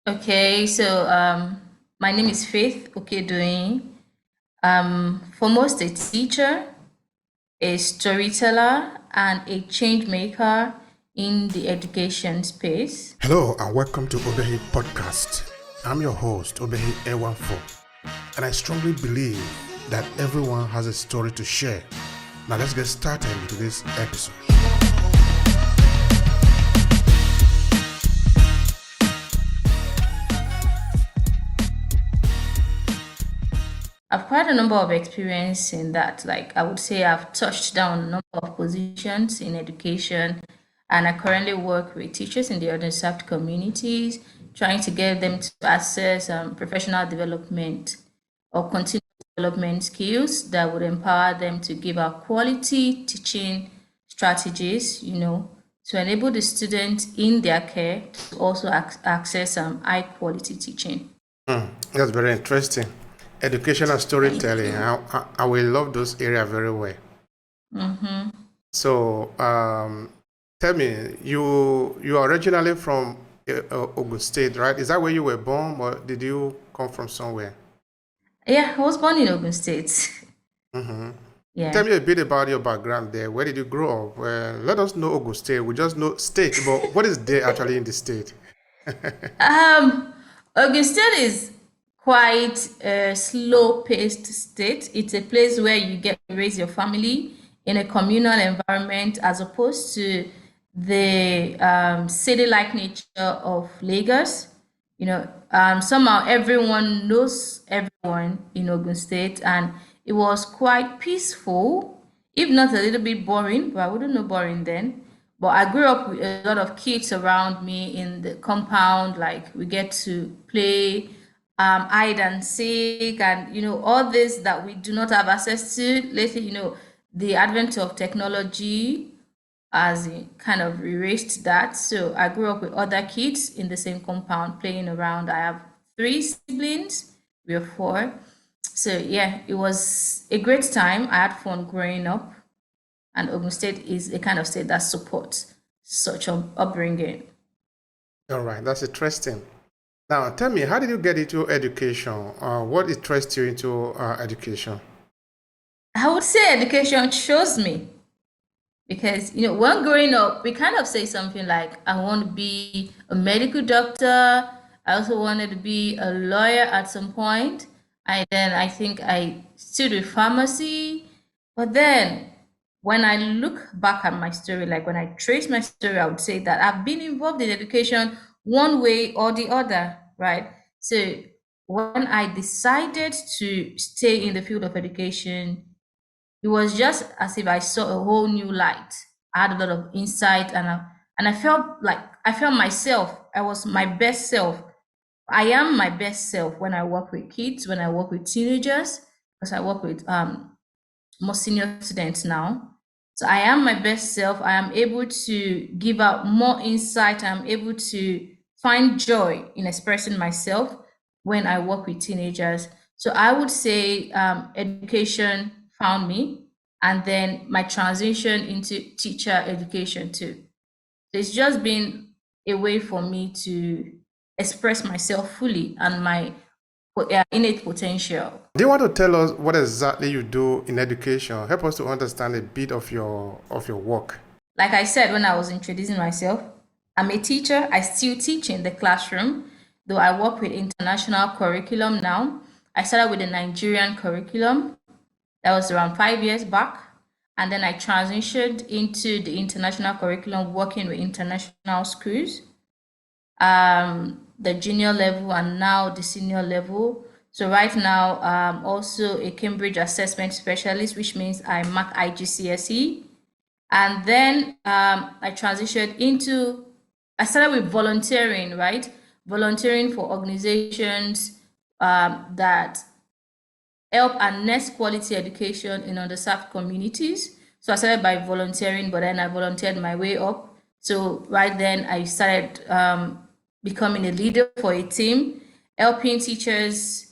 Okay, so my name is Faith Okedoyin. Foremost a teacher, a storyteller, and a change maker in the education space. Hello and welcome to Obehi Podcast. I'm your host, Obehi A14, and I strongly believe that everyone has a story to share. Now let's get started into this episode. I've quite a number of experience in that. Like I would say I've touched down a number of positions in education, and I currently work with teachers in the underserved communities, trying to get them to access professional development or continuous development skills that would empower them to give out quality teaching strategies, to enable the students in their care to also access high quality teaching. That's very interesting. Education and Thank storytelling. you. I will love those areas very well. Mm-hmm. So, tell me, you are originally from Ogun State, right? Is that where you were born, or did you come from somewhere? Yeah, I was born in Ogun State. Mm-hmm. Tell Yeah. me a bit about your background there. Where did you grow up? Well, let us know Ogun State. We just know state, but what is there actually in the state? Um, Ogun State is quite a slow-paced state. It's a place where you get to raise your family in a communal environment as opposed to the city-like nature of Lagos. Somehow everyone knows everyone in Ogun State, and it was quite peaceful, if not a little bit boring, but I wouldn't know boring then. But I grew up with a lot of kids around me in the compound. Like we get to play hide and seek, and all this that we do not have access to lately. The advent of technology has kind of erased that. So I grew up with other kids in the same compound playing around. I have three siblings. We're four. So yeah, it was a great time. I had fun growing up, and Ogun State is a kind of state that supports such upbringing. All right, that's interesting. Now, tell me, how did you get into education? What interests you into education? I would say education chose me because when growing up, we kind of say something like, "I want to be a medical doctor." I also wanted to be a lawyer at some point. And then I think I studied pharmacy. But then when I look back at my story, like when I trace my story, I would say that I've been involved in education one way or the other, right? So when I decided to stay in the field of education, it was just as if I saw a whole new light. I had a lot of insight, and I felt like I felt myself. I was my best self. I am my best self when I work with kids, when I work with teenagers, because I work with more senior students now. So I am my best self. I am able to give out more insight. I'm able to find joy in expressing myself when I work with teenagers. So I would say education found me, and then my transition into teacher education too. So it's just been a way for me to express myself fully and my innate potential. Do you want to tell us what exactly you do in education? Help us to understand a bit of your work. Like I said when I was introducing myself, I'm a teacher. I still teach in the classroom, though I work with international curriculum now. I started with the Nigerian curriculum. That was around 5 years back. And then I transitioned into the international curriculum, working with international schools, the junior level and now the senior level. So right now, I'm also a Cambridge assessment specialist, which means I mark IGCSE. And then I transitioned into, I started with volunteering, right? Volunteering for organizations that help and nurse quality education in underserved communities. So I started by volunteering, but then I volunteered my way up. So right then I started becoming a leader for a team, helping teachers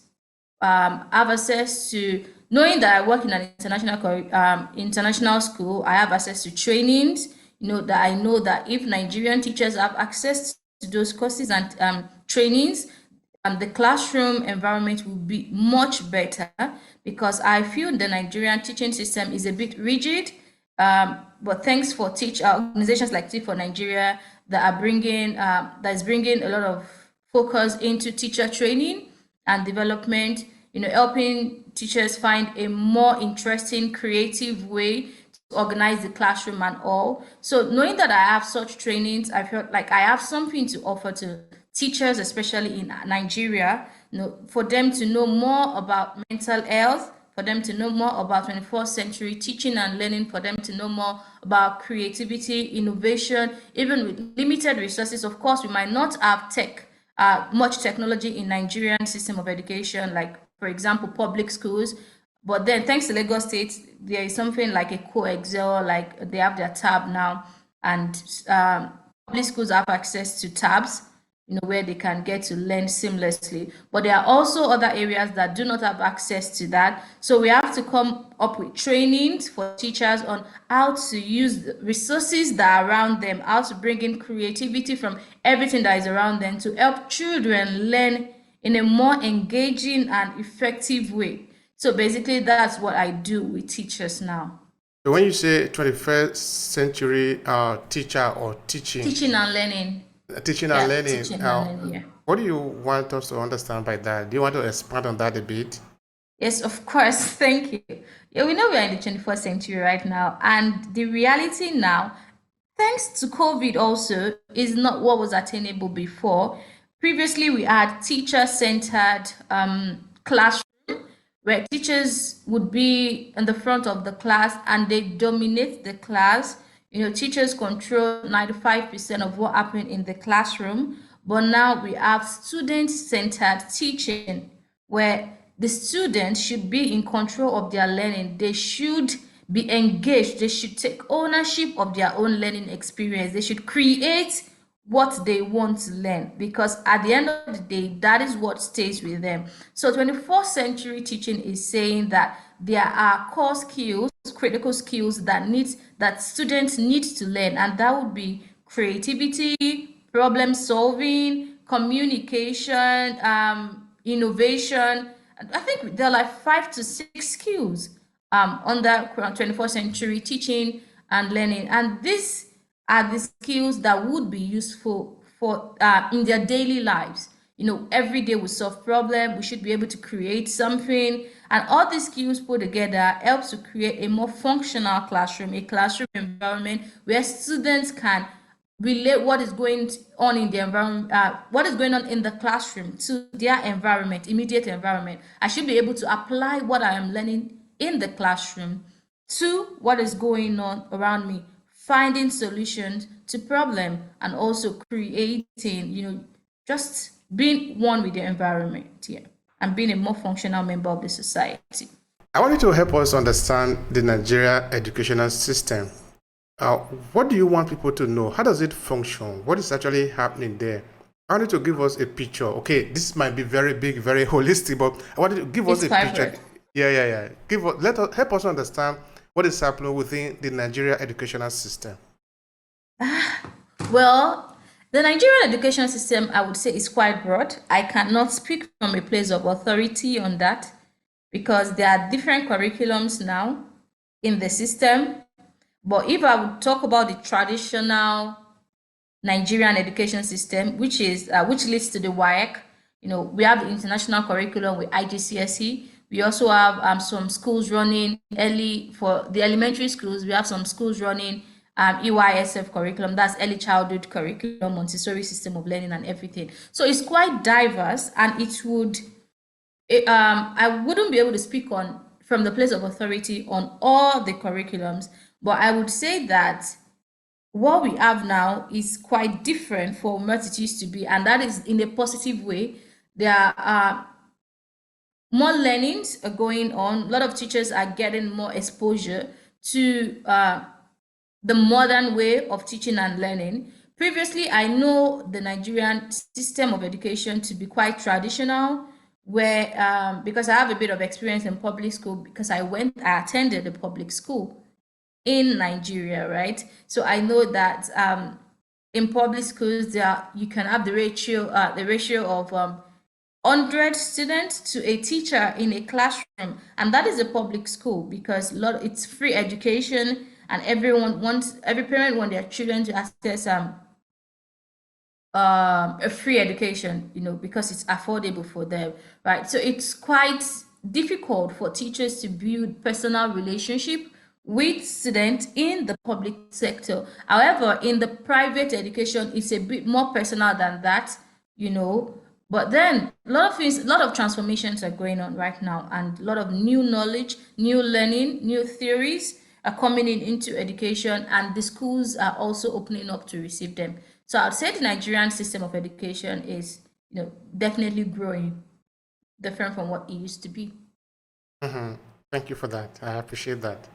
have access to, knowing that I work in an international school. I have access to trainings. That I know that if Nigerian teachers have access to those courses and trainings, the classroom environment will be much better, because I feel the Nigerian teaching system is a bit rigid. But thanks for organizations like Teach for Nigeria that is bringing a lot of focus into teacher training and development, helping teachers find a more interesting, creative way to organize the classroom and all. So knowing that I have such trainings, I felt like I have something to offer to teachers, especially in Nigeria, for them to know more about mental health, for them to know more about 21st century teaching and learning, for them to know more about creativity, innovation, even with limited resources. Of course, we might not have much technology in Nigerian system of education, like, for example, public schools. But then, thanks to Lagos State, there is something like a co-excel, like they have their tab now, and public schools have access to tabs, where they can get to learn seamlessly. But there are also other areas that do not have access to that. So we have to come up with trainings for teachers on how to use the resources that are around them, how to bring in creativity from everything that is around them to help children learn in a more engaging and effective way. So basically, that's what I do with teachers now. So when you say 21st century teacher or Teaching and learning. teaching and Yeah, learning, teaching and learning, yeah. what do you want us to understand by that? Do you want to expand on that a bit? Yes, of course. Thank you. Yeah, we know we are in the 21st century right now, and the reality now, thanks to COVID also, is not what was attainable before. Previously, we had teacher-centered classroom where teachers would be in the front of the class and they dominate the class. Teachers control 95% of what happened in the classroom. But now we have student-centered teaching, where the students should be in control of their learning. They should be engaged. They should take ownership of their own learning experience. They should create what they want to learn, because at the end of the day, that is what stays with them. So 21st century teaching is saying that there are core skills, critical skills that students need to learn, and that would be creativity, problem solving, communication, innovation. I think there are like 5 to 6 skills under 21st century teaching and learning, and these are the skills that would be useful for in their daily lives. Every day we solve problem, we should be able to create something, and all these skills put together helps to create a more functional classroom, a classroom environment where students can relate what is going on in the environment, what is going on in the classroom to their environment, immediate environment. I should be able to apply what I am learning in the classroom to what is going on around me, finding solutions to problem, and also creating, just being one with the environment, yeah, and being a more functional member of the society. I want you to help us understand the Nigeria educational system. What do you want people to know? How does it function? What is actually happening there? I want you to give us a picture. Okay, this might be very big, very holistic, but I want you to give us a picture. Yeah. Help us understand what is happening within the Nigeria educational system. Well, the Nigerian education system, I would say, is quite broad. I cannot speak from a place of authority on that, because there are different curriculums now in the system. But if I would talk about the traditional Nigerian education system, which leads to the WAEC, we have the international curriculum with IGCSE. We also have some schools running early for the elementary schools. We have some schools running EYSF curriculum, that's early childhood curriculum, Montessori system of learning, and everything. So it's quite diverse, and I wouldn't be able to speak on from the place of authority on all the curriculums, but I would say that what we have now is quite different from what it used to be, and that is in a positive way. There are more learnings are going on. A lot of teachers are getting more exposure to the modern way of teaching and learning. Previously, I know the Nigerian system of education to be quite traditional, where because I have a bit of experience in public school, because I attended a public school in Nigeria, right? So I know that in public schools, you can have the ratio of 100 students to a teacher in a classroom, and that is a public school because it's free education, and every parent wants their children to access a free education, because it's affordable for them, right? So it's quite difficult for teachers to build personal relationship with students in the public sector. However, in the private education, it's a bit more personal than that, you know. But then a lot of transformations are going on right now, and a lot of new knowledge, new learning, new theories are coming into education, and the schools are also opening up to receive them. So I'd say the Nigerian system of education is, definitely growing, different from what it used to be. Mm-hmm. Thank you for that. I appreciate that.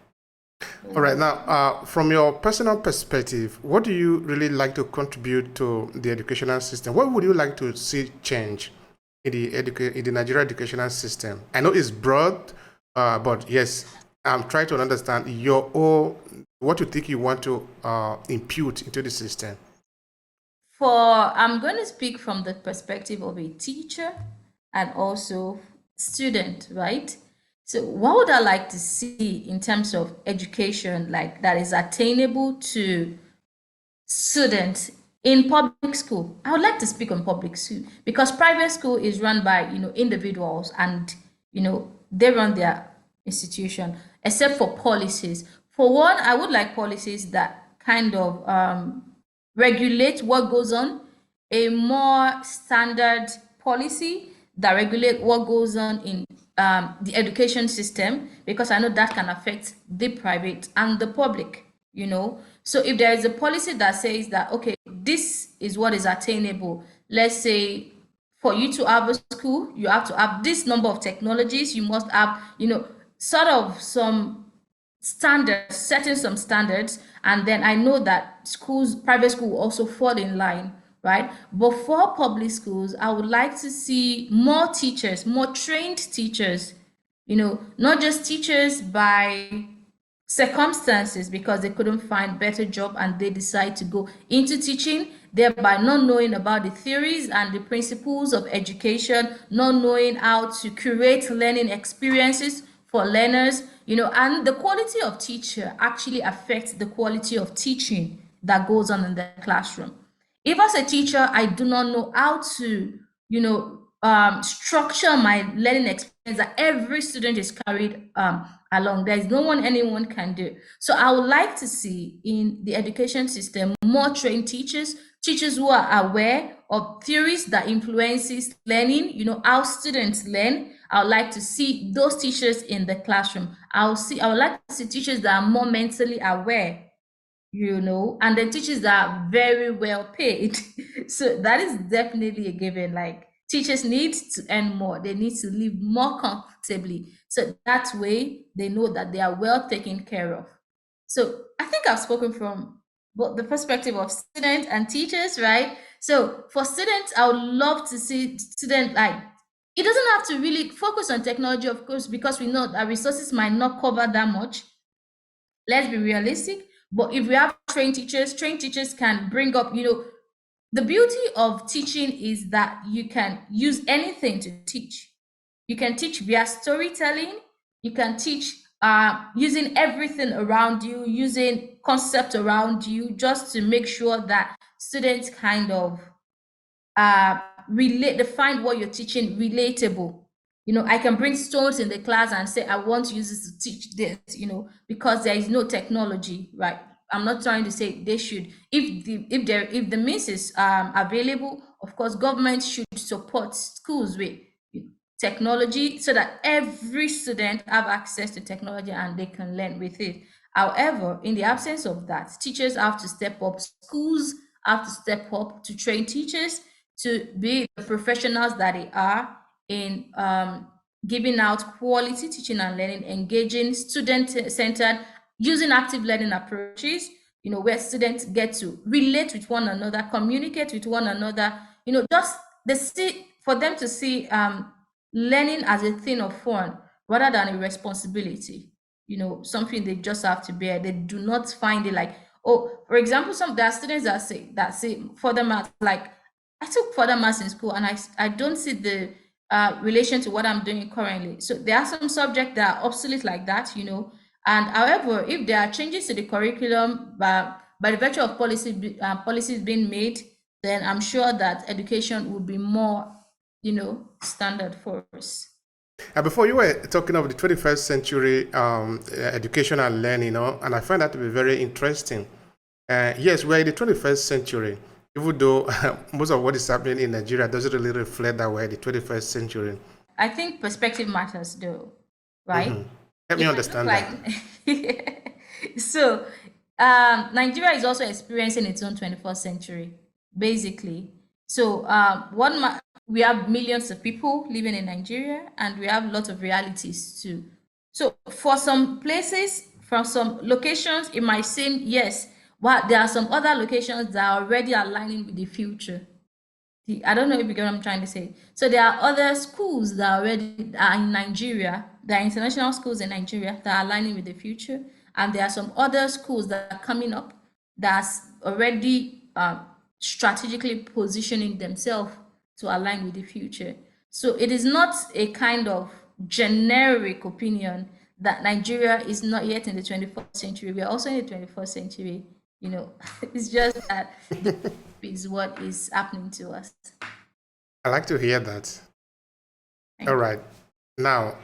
All right, now, from your personal perspective, what do you really like to contribute to the educational system? What would you like to see change in the Nigerian educational system? I know it's broad, but yes, I'm trying to understand what you think you want to impute into the system. I'm going to speak from the perspective of a teacher and also student, right? So what would I like to see in terms of education, like that is attainable to students in public school? I would like to speak on public school because private school is run by, individuals, and, they run their institution, except for policies. For one, I would like policies that kind of regulate what goes on, a more standard policy that regulate what goes on in the education system, because I know that can affect the private and the public, So if there is a policy that says that, okay, this is what is attainable, let's say for you to have a school, you have to have this number of technologies, you must have, sort of some standards, setting some standards, and then I know that private school will also fall in line, right? But for public schools, I would like to see more teachers, more trained teachers, not just teachers by circumstances because they couldn't find better job and they decide to go into teaching, thereby not knowing about the theories and the principles of education, not knowing how to create learning experiences for learners, and the quality of teacher actually affects the quality of teaching that goes on in the classroom. If as a teacher, I do not know how to, structure my learning experience that every student is carried along, there is no one anyone can do. So I would like to see in the education system more trained teachers, teachers who are aware of theories that influences learning, how students learn. I would like to see those teachers in the classroom. I would like to see teachers that are more mentally aware, and the teachers that are very well paid. So that is definitely a given. Like, teachers need to earn more, they need to live more comfortably. So that way they know that they are well taken care of. So I think I've spoken from both the perspective of students and teachers, right? So for students, I would love to see students, like, it doesn't have to really focus on technology, of course, because we know that resources might not cover that much. Let's be realistic. But if we have trained teachers can bring up, the beauty of teaching is that you can use anything to teach. You can teach via storytelling. You can teach using everything around you, using concept around you, just to make sure that students kind of uh find what you're teaching relatable. I can bring stones in the class and say I want to use this to teach this, because there is no technology, right? I'm not trying to say they should. If the means is available, of course government should support schools with technology so that every student have access to technology and they can learn with it. However, in the absence of that, teachers have to step up, schools have to step up to train teachers to be the professionals that they are in giving out quality teaching and learning, engaging student-centered, using active learning approaches, where students get to relate with one another, communicate with one another, just for them to see learning as a thing of fun rather than a responsibility, something they just have to bear. They do not find it like, Oh, for example, there are students that say further math. Like I took further maths in school, and I don't see the relation to what I'm doing currently. So there are some subjects that are obsolete like that, And however, if there are changes to the curriculum by the virtue of policies being made, then I'm sure that education will be more, standard for us. Before you were talking of the 21st century education and learning, and I find that to be very interesting. Yes, we're in the 21st century, even though most of what is happening in Nigeria doesn't really reflect that we're in the 21st century. I think perspective matters, though, right? Help me It might look understand that. like so. Nigeria is also experiencing its own 21st century, basically. So, we have millions of people living in Nigeria, and we have lots of realities too. So, for some places, from some locations, it might seem yes, but there are some other locations that are already aligning with the future. I don't know if you get what I'm trying to say. So there are other schools that already are in Nigeria. There are international schools in Nigeria that are aligning with the future, and there are some other schools that are coming up that's already strategically positioning themselves to align with the future. So it is not a kind of generic opinion that Nigeria is not yet in the 21st century. We are also in the 21st century. It's just that is what is happening to us. I like to hear that. All Thank you. right. Now,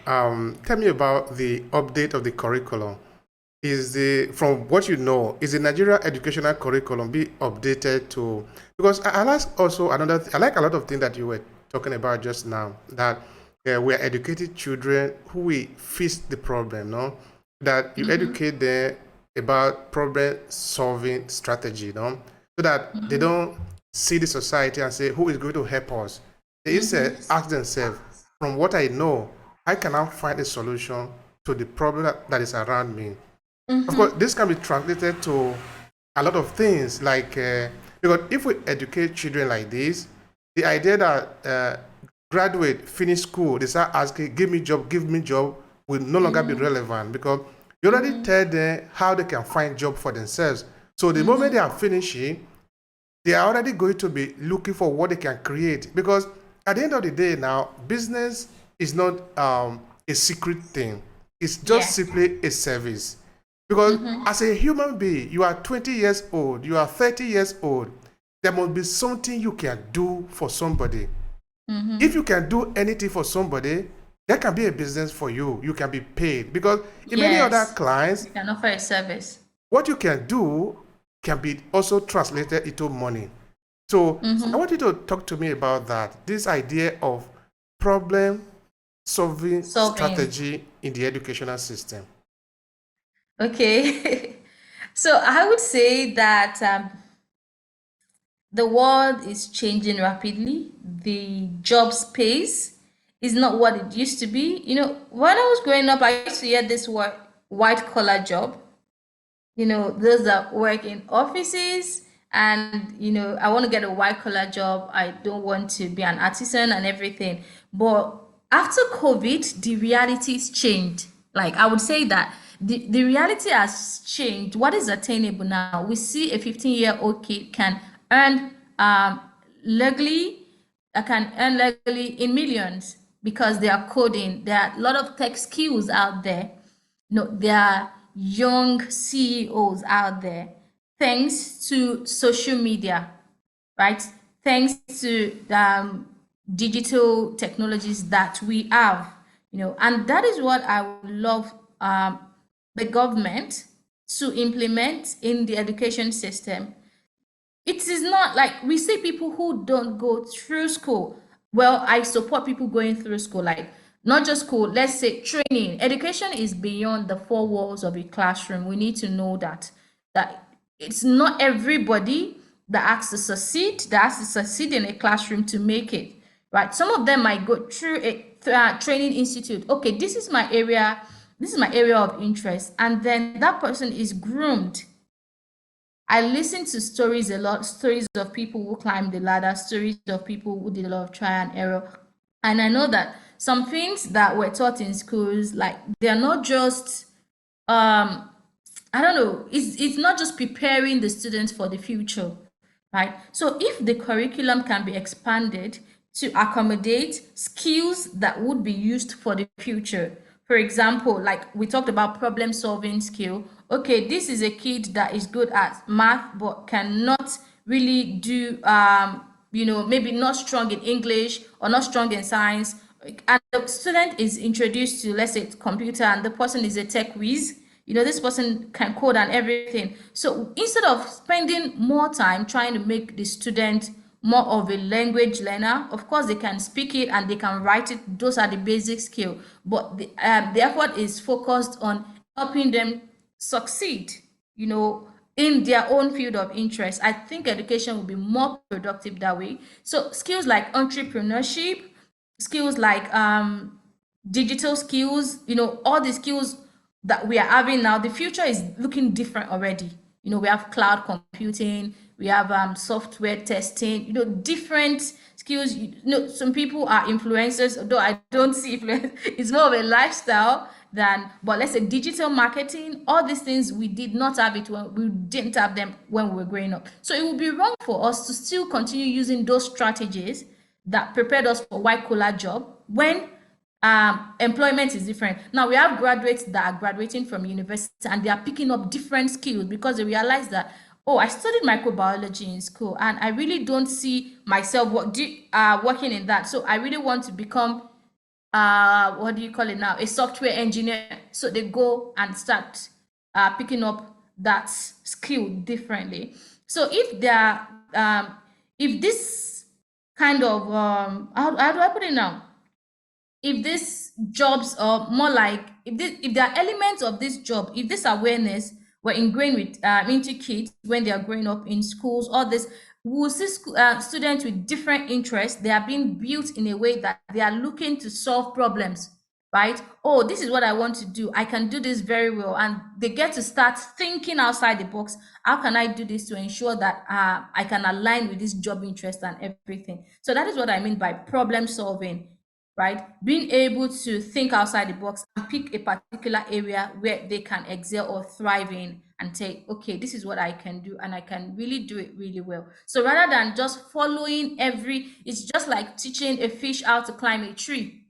tell me about the update of the curriculum. From what you know, is the Nigeria educational curriculum be updated to, because I like also I like a lot of things that you were talking about just now, that we are educating children who will fix the problem, no? That you educate them about problem solving strategy, no? So that they don't see the society and say, who is going to help us? They instead ask themselves, from what I know, how can I find a solution to the problem that is around me? Of course, this can be translated to a lot of things, like because if we educate children like this, the idea that graduate, finish school, they start asking, give me job, will no longer be relevant, because you already tell them how they can find job for themselves. So the moment they are finishing, they are already going to be looking for what they can create, because at the end of the day now, business is not a secret thing. It's just Yes. simply a service. Because as a human being, you are 20 years old, you are 30 years old, there must be something you can do for somebody. If you can do anything for somebody, that can be a business for you. You can be paid. Because in many other Yes. clients, You can offer a service. what you can do can be also translated into money. So I want you to talk to me about that. This idea of problem solving Solving. strategy in the educational system. Okay. So I would say that the world is changing rapidly. The job space is not what it used to be. When I was growing up, I used to hear this word white collar job. Those that work in offices, and I want to get a white collar job. I don't want to be an artisan and everything. But after COVID, the realities changed. Like I would say that the reality has changed. What is attainable now? We see a 15-year-old kid can earn legally can earn legally in millions because they are coding. There are a lot of tech skills out there. No, there are young CEOs out there, thanks to social media, right? Thanks to digital technologies that we have, and that is what I would love the government to implement in the education system. It is not like we see people who don't go through school. Well, I support people going through school, like not just school, let's say training. Education is beyond the four walls of a classroom. We need to know that it's not everybody that has to succeed in a classroom to make it. Right. Some of them might go through a training institute. Okay, this is my area of interest. And then that person is groomed. I listen to stories a lot, stories of people who climbed the ladder, stories of people who did a lot of trial and error. And I know that some things that were taught in schools, like they're not just um I don't know, it's not just preparing the students for the future, right? So if the curriculum can be expanded to accommodate skills that would be used for the future. For example, like we talked about problem solving skill. Okay, this is a kid that is good at math but cannot really do maybe not strong in English or not strong in science. And the student is introduced to, let's say, computer, and the person is a tech whiz. This person can code and everything. So instead of spending more time trying to make the student more of a language learner, of course they can speak it and they can write it. Those are the basic skill. But the effort is focused on helping them succeed, in their own field of interest. I think education will be more productive that way. So skills like entrepreneurship, skills like digital skills, all the skills that we are having now, the future is looking different already. We have cloud computing, we have software testing, different skills. Some people are influencers, although I don't see influence. It's more of a lifestyle but let's say digital marketing. All these things we did not have it when we didn't have them when we were growing up. So it would be wrong for us to still continue using those strategies that prepared us for white collar job when employment is different. Now we have graduates that are graduating from university and they are picking up different skills because they realize that, oh, I studied microbiology in school and I really don't see myself working in that. So I really want to become what do you call it now, a software engineer. So they go and start picking up that skill differently. So if this kind of how do I put it now, if these jobs are more like, if there are elements of this job, if this awareness were ingrained into kids when they are growing up in schools, all this, we'll see students with different interests. They are being built in a way that they are looking to solve problems, right? Oh, this is what I want to do. I can do this very well. And they get to start thinking outside the box. How can I do this to ensure that I can align with this job interest and everything? So that is what I mean by problem solving, right? Being able to think outside the box and pick a particular area where they can excel or thrive in and say, okay, this is what I can do and I can really do it really well. So rather than just following it's just like teaching a fish how to climb a tree.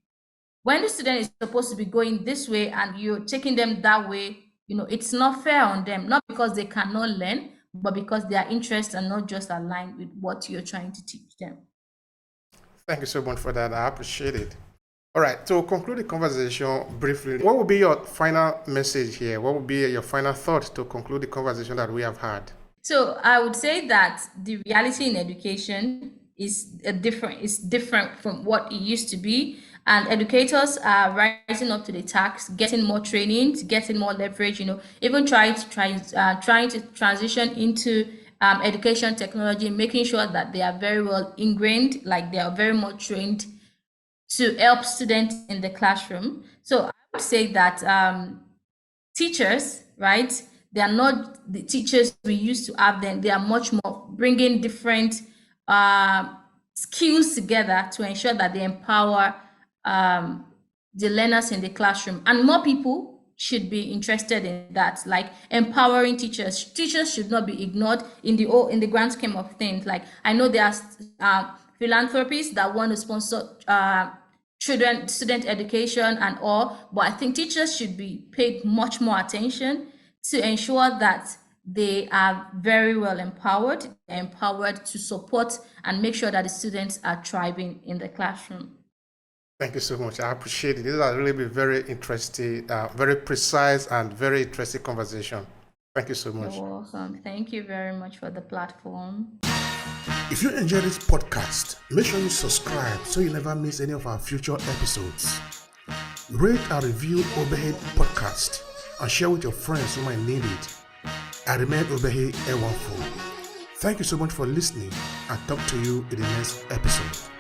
When the student is supposed to be going this way and you're taking them that way, it's not fair on them, not because they cannot learn, but because their interests are not just aligned with what you're trying to teach them. Thank you so much for that. I appreciate it. All right, to conclude the conversation briefly, what would be your final message here? What would be your final thought to conclude the conversation that we have had? So I would say that the reality in education is different from what it used to be. And educators are rising up to the task, getting more training, getting more leverage, even trying to transition into education technology, making sure that they are very well ingrained, like they are very much trained to help students in the classroom. So I would say that teachers, right, they are not the teachers we used to have then. They are much more bringing different skills together to ensure that they empower the learners in the classroom. And more people should be interested in that, like empowering teachers. Teachers should not be ignored in the grand scheme of things. Like I know there are philanthropists that want to sponsor student education and all, but I think teachers should be paid much more attention to ensure that they are very well empowered to support and make sure that the students are thriving in the classroom. Thank you so much. I appreciate it. This has really been very interesting, very precise and very interesting conversation. Thank you so much. You're welcome. Thank you very much for the platform. If you enjoy this podcast, make sure you subscribe so you never miss any of our future episodes. Rate and review Obehi Podcast and share with your friends who might need it. I remain Obehi Ewanfo. Thank you so much for listening and talk to you in the next episode.